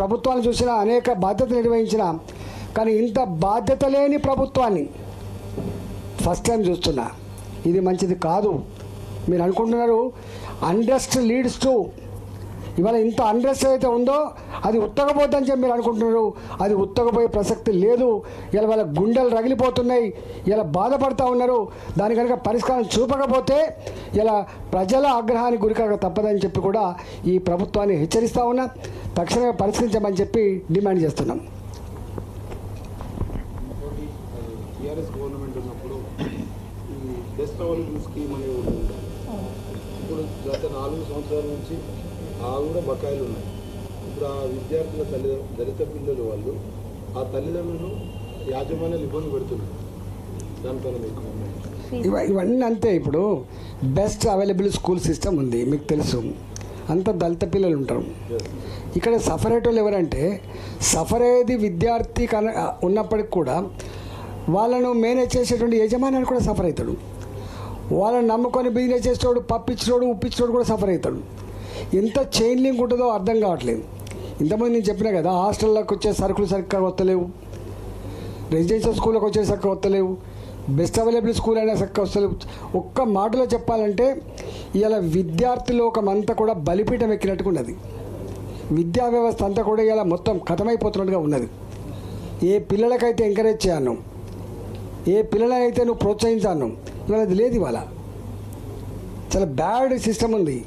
ప్రభుత్వాన్ని చూసిన అనేక బాధ్యతలు నిర్వహించిన కానీ ఇంత బాధ్యత లేని ప్రభుత్వాన్ని ఫస్ట్ టైం చూస్తున్నా. ఇది మంచిది కాదు. మీరు అనుకుంటున్నారు అన్రెస్ట్ లీడ్స్ టు, ఇవాళ ఇంత అన్రెస్ట్ అయితే ఉందో అది ఉత్తగపోద్దని చెప్పి మీరు అనుకుంటున్నారు. అది ఉత్తగపోయే ప్రసక్తి లేదు. ఇలా వాళ్ళ గుండెలు రగిలిపోతున్నాయి, ఇలా బాధపడుతూ ఉన్నారు. దాని కనుక పరిష్కారం చూపకపోతే ఇలా ప్రజల ఆగ్రహానికి గురికాక తప్పదని చెప్పి కూడా ఈ ప్రభుత్వాన్ని హెచ్చరిస్తూ ఉన్నా. తక్షణమే పరిష్కరించమని చెప్పి డిమాండ్ చేస్తున్నాం. టీఆర్ఎస్ గవర్నమెంట్ ఉన్నప్పుడు ఈ బెస్ట్ అవైలబుల్ స్కీమ్ అనేది ఉంటుంది. ఇప్పుడు గత 4 సంవత్సరాల నుంచి కూడా బకాయిలు ఉన్నాయి. ఇప్పుడు ఆ విద్యార్థుల దళిత పిల్లలు వాళ్ళు ఆ తల్లిదండ్రులు యాజమాన్యాలు ఇబ్బంది పెడుతున్నారు. దానిపైన ఇవన్నీ అంతే. ఇప్పుడు బెస్ట్ అవైలబుల్ స్కూల్ సిస్టమ్ ఉంది, మీకు తెలుసు. అంత దళిత పిల్లలు ఉంటారు. ఇక్కడ సఫర్ అయ్యేటోళ్ళు ఎవరంటే సఫర్ అయ్యేది విద్యార్థి ఉన్నప్పటికి కూడా వాళ్ళను మేనేజ్ చేసేటువంటి యజమాని కూడా సఫర్ అవుతాడు. వాళ్ళని నమ్ముకొని బిజినెస్ చేసేవాడు, పప్పించినోడు, ఉప్పించినోడు కూడా సఫర్ అవుతాడు. ఎంత చైన్ లింక్ ఉంటుందో అర్థం కావట్లేదు. ఇంతమంది నేను చెప్పినా కదా, హాస్టల్లోకి వచ్చే సరుకులు సరిగ్గా వస్తలేవు, రెసిడెన్షియల్ స్కూల్లోకి వచ్చే సరిగ్గా వస్తలేవు, బెస్ట్ అవైలబుల్ స్కూల్ అయినా సరిగ్గా వస్తలేవు. ఒక్క మాటలో చెప్పాలంటే ఇలా విద్యార్థి లోకం అంతా కూడా బలిపీఠం ఎక్కినట్టుగా ఉన్నది. విద్యా వ్యవస్థ అంతా కూడా ఇలా మొత్తం ఖతమైపోతున్నట్టుగా ఉన్నది. ఏ పిల్లలకైతే ఎంకరేజ్ చేయను, ఏ పిల్లలనైతే నువ్వు ప్రోత్సహించాను, ఇవాళ అది లేదు. ఇవాళ చాలా బ్యాడ్ సిస్టమ్ ఉంది.